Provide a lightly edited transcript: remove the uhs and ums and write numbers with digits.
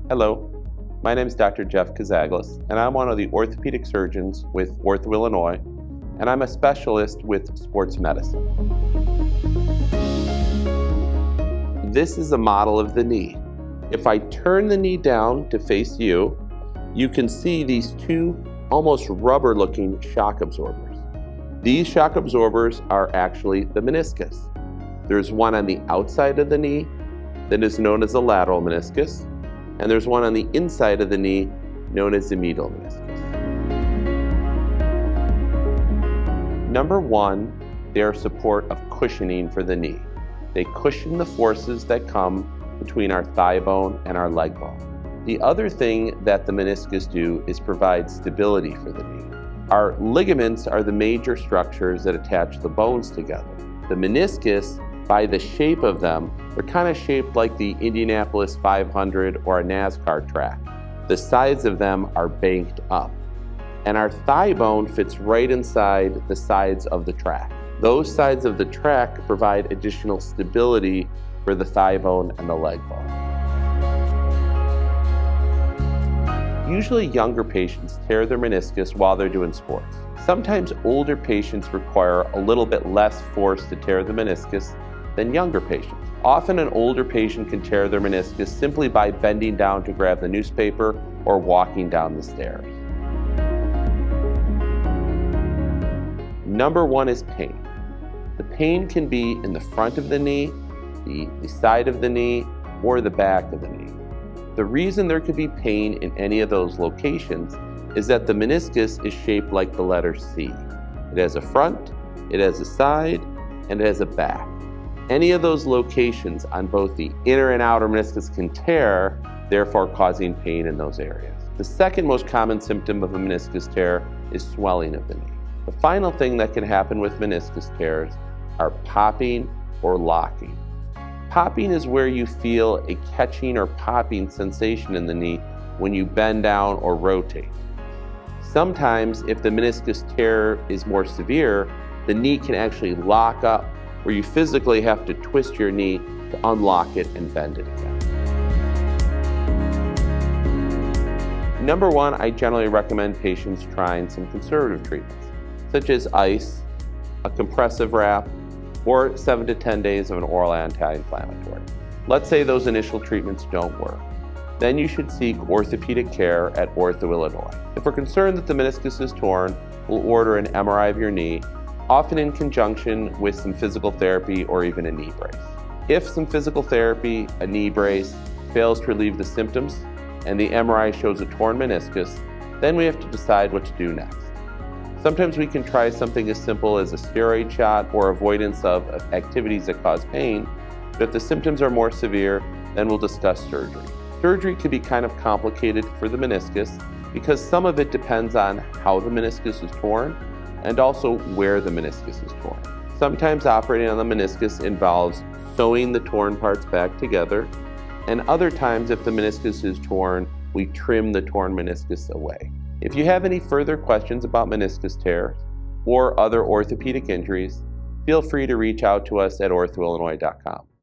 Hello, my name is Dr. Jeff Kazaglis, and I'm one of the orthopedic surgeons with OrthoIllinois, and I'm a specialist with sports medicine. This is a model of the knee. If I turn the knee down to face you, you can see these two almost rubber-looking shock absorbers. These shock absorbers are actually the meniscus. There's one on the outside of the knee that is known as the lateral meniscus, and there's one on the inside of the knee known as the medial meniscus. Number one, they are support of cushioning for the knee. They cushion the forces that come between our thigh bone and our leg bone. The other thing that the meniscus do is provide stability for the knee. Our ligaments are the major structures that attach the bones together. The meniscus, by the shape of them, they're kind of shaped like the Indianapolis 500 or a NASCAR track. The sides of them are banked up. And our thigh bone fits right inside the sides of the track. Those sides of the track provide additional stability for the thigh bone and the leg bone. Usually younger patients tear their meniscus while they're doing sports. Sometimes older patients require a little bit less force to tear the meniscus than younger patients. Often an older patient can tear their meniscus simply by bending down to grab the newspaper or walking down the stairs. Number one is pain. The pain can be in the front of the knee, the side of the knee, or the back of the knee. The reason there could be pain in any of those locations is that the meniscus is shaped like the letter C. It has a front, it has a side, and it has a back. Any of those locations on both the inner and outer meniscus can tear, therefore causing pain in those areas. The second most common symptom of a meniscus tear is swelling of the knee. The final thing that can happen with meniscus tears are popping or locking. Popping is where you feel a catching or popping sensation in the knee when you bend down or rotate. Sometimes, if the meniscus tear is more severe, the knee can actually lock up, where you physically have to twist your knee to unlock it and bend it again. Number one, I generally recommend patients trying some conservative treatments, such as ice, a compressive wrap, or 7 to 10 days of an oral anti-inflammatory. Let's say those initial treatments don't work. Then you should seek orthopedic care at OrthoIllinois. If we're concerned that the meniscus is torn, we'll order an MRI of your knee, often in conjunction with some physical therapy or even a knee brace. If some physical therapy, a knee brace, fails to relieve the symptoms and the MRI shows a torn meniscus, then we have to decide what to do next. Sometimes we can try something as simple as a steroid shot or avoidance of activities that cause pain, but if the symptoms are more severe, then we'll discuss surgery. Surgery can be kind of complicated for the meniscus because some of it depends on how the meniscus is torn and also where the meniscus is torn. Sometimes operating on the meniscus involves sewing the torn parts back together, and other times if the meniscus is torn, we trim the torn meniscus away. If you have any further questions about meniscus tears or other orthopedic injuries, feel free to reach out to us at orthoillinois.com.